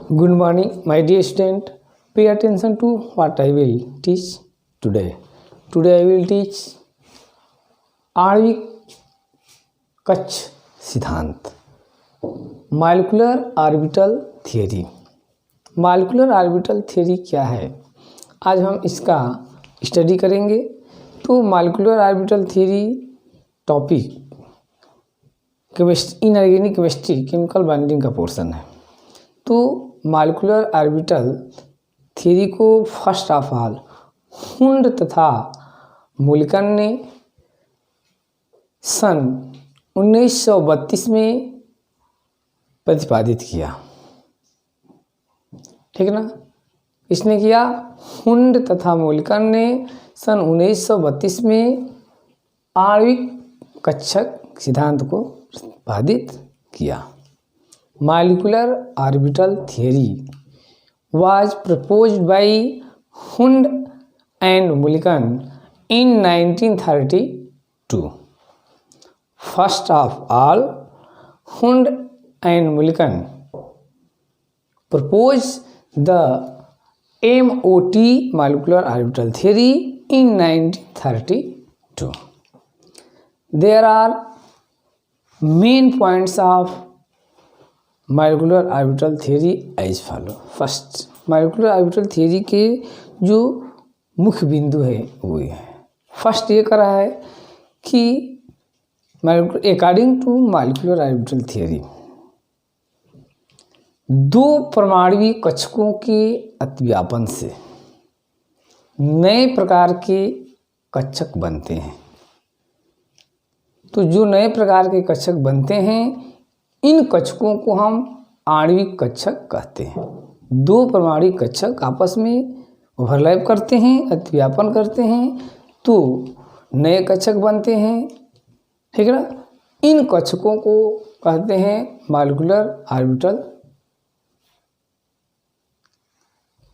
Good morning, my dear student. Pay attention to what I will teach today. Today I will teach आणविक कक्ष सिद्धांत, molecular orbital theory. Molecular orbital theory क्या है, आज हम इसका स्टडी करेंगे। तो molecular orbital theory topic chemistry, inorganic chemistry, chemical binding का पोर्शन है। तो मॉलिक्यूलर ऑर्बिटल थियरी को फर्स्ट ऑफ ऑल हुंड तथा मुल्कन ने सन 1932 में प्रतिपादित किया। ठीक है ना, इसने किया, हुंड तथा मुल्कन ने सन 1932 में आणविक कक्षक सिद्धांत को प्रतिपादित किया। Molecular orbital theory was proposed by Hund and Mulliken in 1932. First of all, Hund and Mulliken proposed the MOT molecular orbital theory in 1932. There are main points of molecular orbital theory as follow. First, molecular orbital theory के जो मुख्य बिंदु है वो ये है। First ये करा है कि according to molecular orbital theory, दो परमाणुविक कक्षकों के अतिव्यापन से नए प्रकार के कक्षक बनते हैं। तो जो नए प्रकार के कक्षक बनते हैं, इन कक्षकों को हम आणविक कक्षक कहते हैं। दो परमाणुविक कक्षक आपस में ओवरलैप करते हैं, अतिव्यापन करते हैं, तो नए कक्षक बनते हैं। ठीक है ना, इन कक्षकों को कहते हैं molecular orbital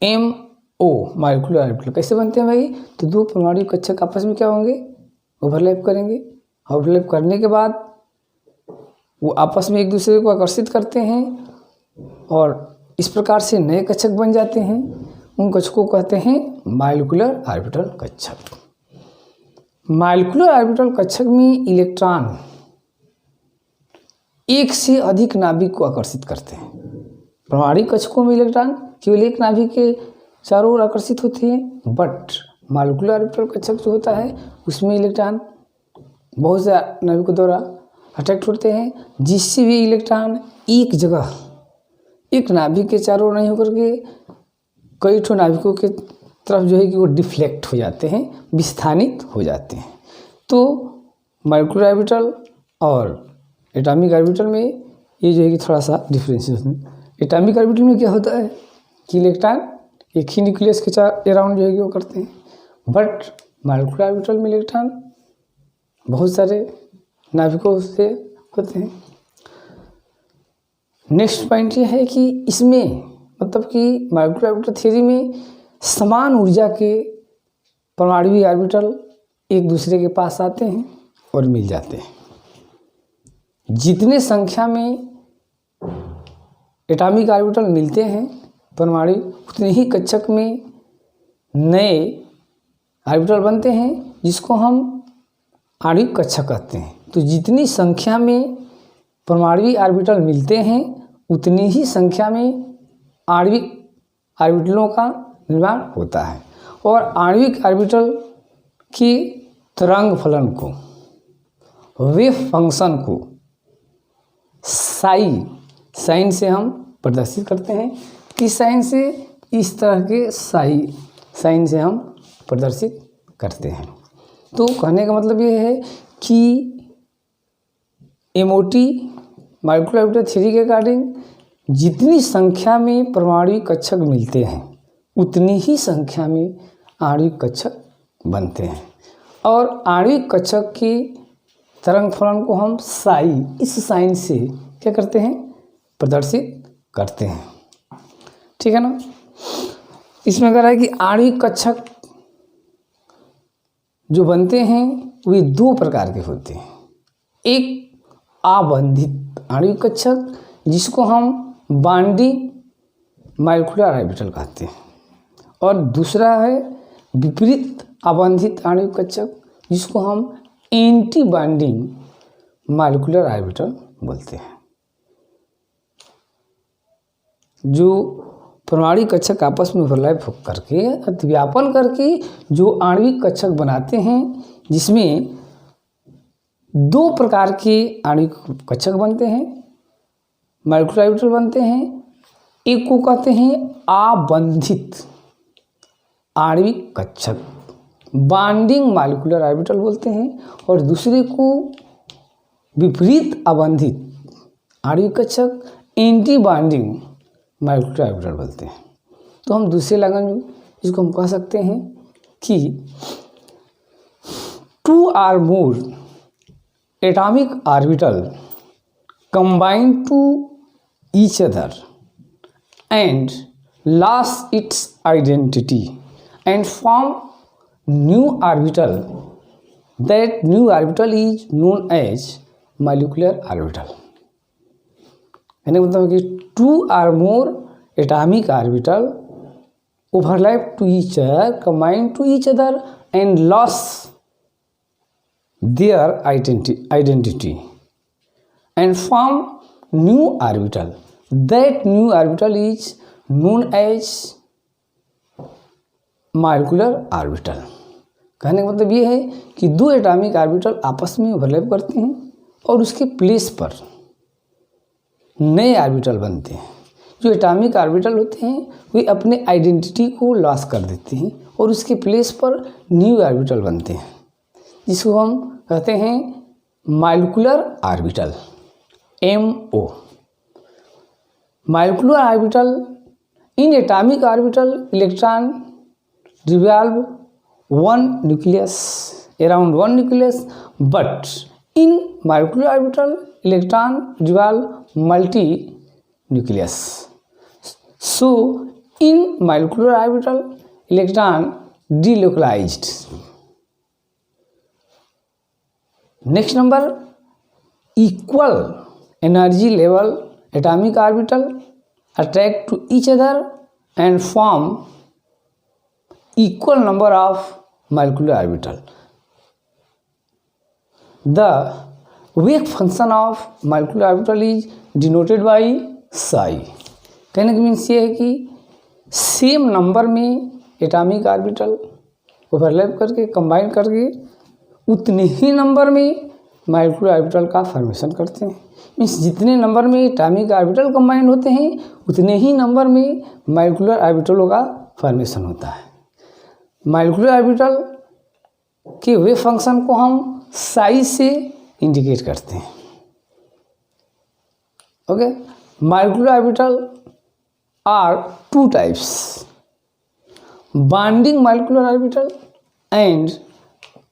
MO molecular orbital. कैसे बनते हैं भाई? तो दो परमाणुविक कक्षक आपस में क्या होंगे, ओवरलैप करेंगे। ओवरलैप करने के बाद वो आपस में एक दूसरे को आकर्षित करते हैं और इस प्रकार से नए कक्षक बन जाते हैं। उन कक्षकों को कहते हैं मॉलिक्यूलर ऑर्बिटल कक्षक। मॉलिक्यूलर ऑर्बिटल कक्षक में इलेक्ट्रॉन एक से अधिक नाभिक को आकर्षित करते हैं। परमाणुविक कक्षकों में इलेक्ट्रॉन केवल एक नाभिक के चारों ओर आकर्षित होते हैं, बट मॉलिक्यूलर ऑर्बिटल कक्षक जो होता है उसमें इलेक्ट्रॉन बहुत से नाभिकों द्वारा अट्रैक्ट होते हैं, जिससे भी इलेक्ट्रॉन एक जगह, एक नाभिक के चारों ओर नहीं होकर के कई ठो नाभिकों के तरफ जो है कि वो डिफ्लेक्ट हो जाते हैं, विस्थानित हो जाते हैं। तो मॉलिक्यूलर ऑर्बिटल और एटॉमिक ऑर्बिटल में ये जो है कि थोड़ा सा डिफरेंशिएशन है। एटॉमिक ऑर्बिटल में क्या होता है कि इलेक्ट्रॉन एक ही न्यूक्लियस के अराउंड जो है कि वो करते हैं, बट मॉलिक्यूलर ऑर्बिटल में इलेक्ट्रॉन बहुत सारे नाभिकों से होते हैं। नेक्स्ट पॉइंट ये है कि इसमें मतलब कि मॉलिक्यूलर ऑर्बिटल थ्योरी में समान ऊर्जा के परमाणुविक ऑर्बिटल एक दूसरे के पास आते हैं और मिल जाते हैं। जितने संख्या में एटॉमिक ऑर्बिटल मिलते हैं परमाणु, उतने ही कक्षक में नए ऑर्बिटल बनते हैं, जिसको हम आणविक कक्षक कहते हैं। तो जितनी संख्या में परमाणुविक ऑर्बिटल मिलते हैं, उतनी ही संख्या में आणविक ऑर्बिटलों का निर्माण होता है। और आणविक ऑर्बिटल की तरंग फलन को, वेव फंक्शन को साइन से हम प्रदर्शित करते हैं। किस साइन से? इस तरह के साइन से हम प्रदर्शित करते हैं। तो कहने का मतलब ये है कि MOT मॉलिक्यूलर ऑर्बिटल थ्योरी के अकॉर्डिंग जितनी संख्या में परमाणुविक कक्षक मिलते हैं, उतनी ही संख्या में आणविक कक्षक बनते हैं। और आणविक कक्षक के तरंग फलन को हम इस साइन से क्या करते हैं, प्रदर्शित करते हैं। ठीक है ना, इसमें कह रहा है कि आणविक कक्षक जो बनते हैं वे दो प्रकार के होते हैं। एक आबंधित आणविक कक्षक, जिसको हम बाइंडिंग मालिकुलर ऑर्बिटल कहते हैं। और दूसरा है विपरीत अबंधित आणविक कक्षक, जिसको हम एंटी बाइंडिंग मालिकुलर ऑर्बिटल बोलते हैं। जो परमाणु कक्षक आपस में ओवरलैप करके अतिव्यापन करके जो आणविक कक्षक बनाते हैं, जिसमें दो प्रकार के आणविक कक्षक बनते हैं, मालिकुलर ऑर्बिटल बनते हैं। एक को कहते हैं आबंधित आणविक कक्षक, बाइंडिंग मालिकुलर ऑर्बिटल बोलते हैं, और दूसरे को विपरीत अबंधित आणविक कक्षक, एंटी बाइंडिंग मालिकुलर ऑर्बिटल बोलते हैं। तो हम दूसरे लैंग्वेज में इसको हम कह सकते हैं कि two or more atomic orbital combine to each other and loss its identity and form new orbital, that new orbital is known as molecular orbital. यानी मतलब कि two or more atomic orbital overlap to each other, combine to each other and loss their identity and form new orbital, that new orbital is known as molecular orbital. कहने का मतलब ये है कि दो एटॉमिक ऑर्बिटल आपस में overlap करते हैं और उसके प्लेस पर नए ऑर्बिटल बनते हैं। जो एटॉमिक ऑर्बिटल होते हैं वे अपने आइडेंटिटी को लॉस कर देते हैं और उसके प्लेस पर न्यू ऑर्बिटल बनते हैं, जिसको हम कहते हैं molecular orbital, MO। Molecular orbital in atomic orbital electron revolve around one nucleus, but in molecular orbital electron revolve multi-nucleus. So in molecular orbital electron delocalized. Next number, equal energy level atomic orbital attract to each other and form equal number of molecular orbital. The wave function of molecular orbital is denoted by psi। कहने का means ये है कि same number में atomic orbital overlap करके combine करके उतने ही number में मालिकुलर ऑर्बिटल का फॉर्मेशन करते हैं। मीन्स जितने नंबर में एटॉमिक ऑर्बिटल कंबाइन होते हैं उतने ही नंबर में मालिकुलर ऑर्बिटलों का फॉर्मेशन होता है। मालिकुलर ऑर्बिटल के वेव फंक्शन को हम साइज से इंडिकेट करते हैं। Okay, molecular orbital are two types, binding molecular orbital and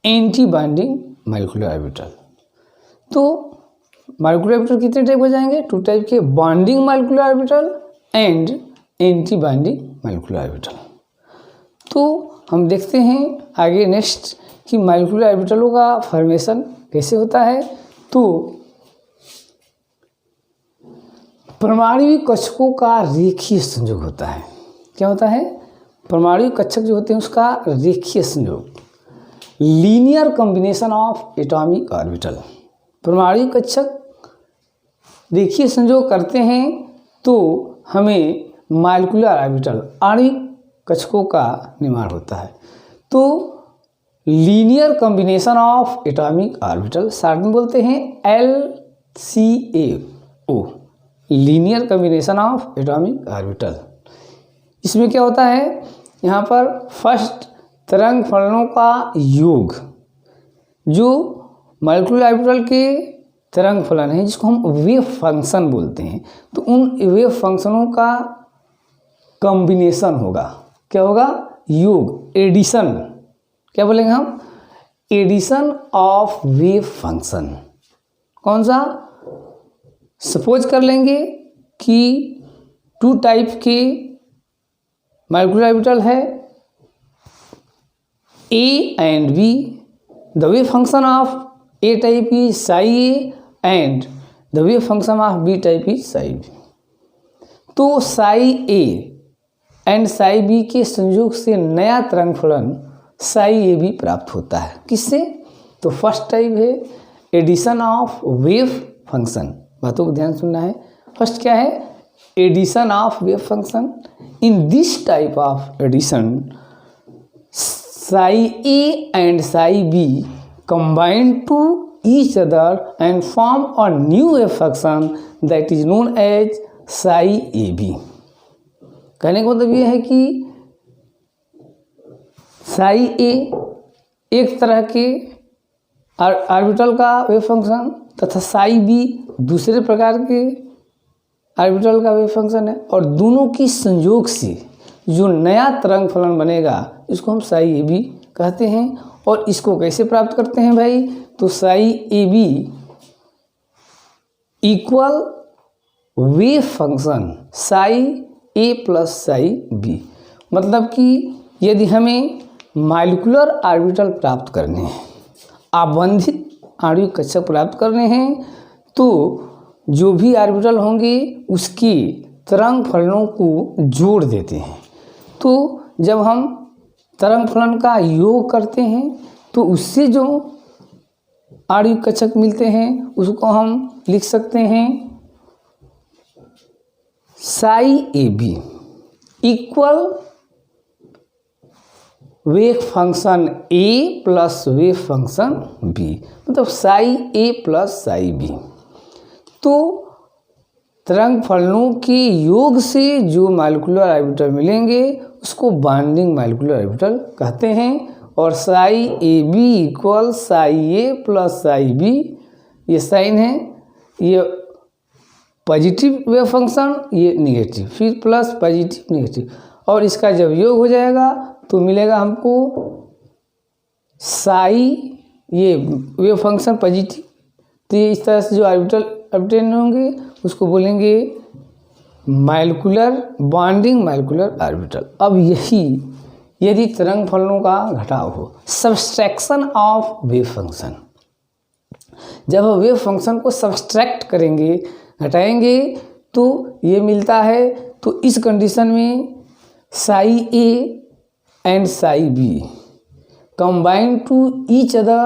anti binding molecular orbital. तो मालिकुलर ऑर्बिटल कितने टाइप हो जाएंगे? टू टाइप के, binding molecular orbital and anti binding molecular orbital. तो हम देखते हैं आगे नेक्स्ट कि मालिकुलर ऑर्बिटलों का फॉर्मेशन कैसे होता है। तो परमाणविक कक्षकों का रेखीय संयोग होता है। क्या होता है? परमाणविक कक्षक जो होते हैं उसका रेखीय संयोग, linear combination of atomic orbital. परमाणविक कक्षक रेखीय संयोग करते हैं तो हमें मालिकुलर ऑर्बिटल आणविक कक्षकों का निर्माण होता है। तो linear combination of atomic orbital, short में बोलते हैं LCAO, linear combination of atomic orbital. इसमें क्या होता है, यहाँ पर फर्स्ट तरंग फलनों का योग, जो मालिकुलर ऑर्बिटल के तरंग फलन है जिसको हम वेव फंक्शन बोलते हैं, तो उन वेव फंक्शनों का कॉम्बिनेशन होगा। क्या होगा? योग, एडिशन। क्या बोलेंगे हम? Addition of wave function. कौन सा? सपोज कर लेंगे कि टू टाइप के मालिकुलर ऑर्बिटल है A and B, the wave function of A type is psi A and the wave function of B type is psi B। तो psi A and psi B के संयोग से नया तरंग फलन Sai A B प्राप्त होता है। किससे? तो फर्स्ट टाइप है एडिशन ऑफ वेव फंक्शन। बातों को ध्यान सुनना है। फर्स्ट क्या है? Addition of wave function. In this type of addition psi A and psi B combine to each other and form a new wave function that is known as psi AB। कहने का मतलब ये है कि psi A एक तरह के orbital का वेव फंक्शन तथा psi B दूसरे प्रकार के ऑर्बिटल का वेव फंक्शन है, और दोनों की संयोग से जो नया तरंग फलन बनेगा इसको हम psi AB कहते हैं। और इसको कैसे प्राप्त करते हैं भाई? तो psi AB equal wave function psi A plus psi B। मतलब कि यदि हमें मॉलिक्यूलर ऑर्बिटल प्राप्त करने हैं, आबंधित आणविक कक्षक प्राप्त करने हैं, तो जो भी ऑर्बिटल होंगे उसकी तरंग फलनों को जोड़ देते हैं। तो जब हम तरंग फलन का योग करते हैं तो उससे जो आणविक कक्षक मिलते हैं उसको हम लिख सकते हैं psi AB equal wave function A plus wave function B, मतलब psi A plus psi B। तो तरंग फलनों के योग से जो मॉलिक्यूलर ऑर्बिटल मिलेंगे उसको बॉन्डिंग मॉलिक्यूलर ऑर्बिटल कहते हैं। और psi AB equal psi A plus psi B, ये साइन है, ये पॉजिटिव वेव फंक्शन, ये निगेटिव, फिर प्लस पॉजिटिव निगेटिव, और इसका जब योग हो जाएगा तो मिलेगा हमको psi, ये वेव फंक्शन पॉजिटिव। तो ये इस तरह से जो ऑर्बिटल ऑब्टेन होंगे उसको बोलेंगे मॉलिक्यूलर बॉन्डिंग मॉलिक्यूलर ऑर्बिटल। अब यही यदि तरंग फलनों का घटाव हो, सब्सट्रैक्शन ऑफ वेव फंक्शन, जब हम वेव फंक्शन को सब्सट्रैक्ट करेंगे, घटाएंगे, तो ये मिलता है। तो इस कंडीशन में psi A and psi B combine to each other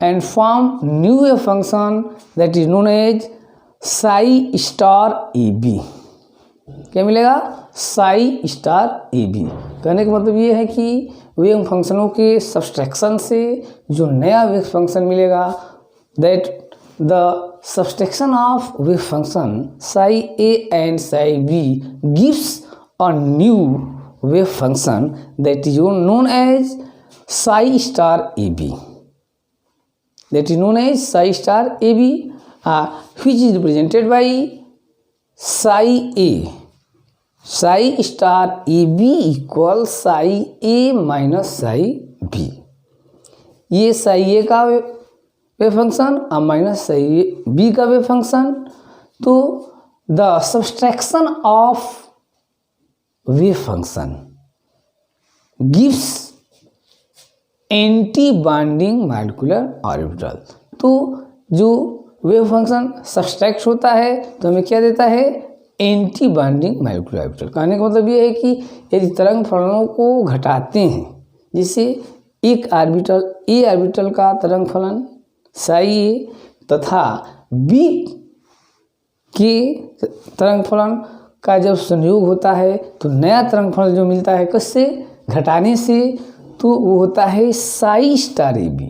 and form new wave function that is known as psi star AB। क्या मिलेगा? psi star AB। कहने का मतलब ये है कि वेव फंक्शनों के सब्सट्रैक्शन से जो नया वेव फंक्शन मिलेगा, that the subtraction of wave function psi A and psi B gives a new wave function that is known as psi star AB, that is known as psi star AB, which is represented by psi A, psi star AB equal psi A minus psi B। ये psi A का wave function और minus psi B का wave function. तो the subtraction of wave function gives anti bonding molecular orbital. तो जो wave function subtract होता है तो हमें क्या देता है? Anti bonding molecular orbital. कहने का मतलब ये है कि यदि तरंग फलनों को घटाते हैं, जिससे एक ऑर्बिटल ए ऑर्बिटल का तरंग फलन psi A तथा B के तरंग फलन का जब संयोग होता है तो नया तरंग फलन जो मिलता है किससे? घटाने से। तो वो होता है psi स्टार AB,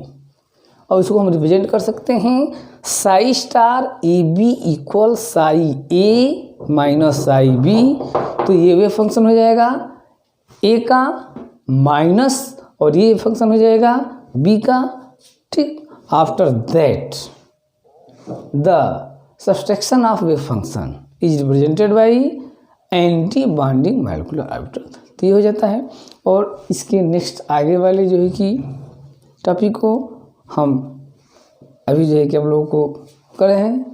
और उसको हम रिप्रेजेंट कर सकते हैं psi star AB equal psi A minus psi B। तो ये वेव फंक्शन हो जाएगा A का माइनस, और ये फंक्शन हो जाएगा B का, ठीक। After that the subtraction of wave function is represented by anti bonding molecular orbital. तो ये हो जाता है। और इसके नेक्स्ट आगे वाले जो है कि टॉपिक को हम अभी जो है कि आप लोगों को करे हैं,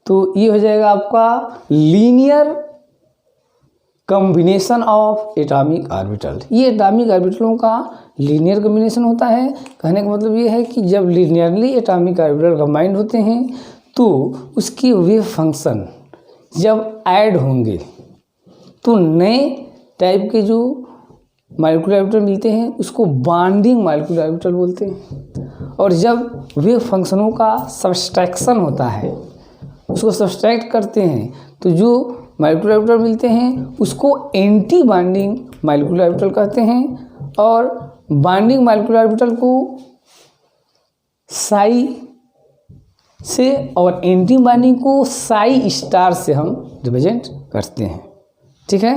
तो ये हो जाएगा आपका linear combination of atomic orbital. ये एटॉमिक ऑर्बिटलों का लीनियर कॉम्बिनेशन होता है। कहने का मतलब ये है कि जब लीनियरली एटॉमिक ऑर्बिटल कंबाइंड होते हैं तो उसकी वेव फंक्शन जब ऐड होंगे तो नए टाइप के जो मॉलिक्यूलर ऑर्बिटल मिलते हैं उसको बॉन्डिंग मॉलिक्यूलर ऑर्बिटल बोलते हैं। और जब वे फंक्शनों का सब्सट्रैक्शन होता है, उसको सब्सट्रैक्ट करते हैं, तो जो मॉलिक्यूलर ऑर्बिटल मिलते हैं उसको एंटी बॉन्डिंग मॉलिक्यूलर ऑर्बिटल कहते हैं। और बॉन्डिंग मॉलिक्यूलर ऑर्बिटल को साई से और एंटी बॉन्डिंग को साई स्टार से हम रिप्रेजेंट करते हैं। ठीक है।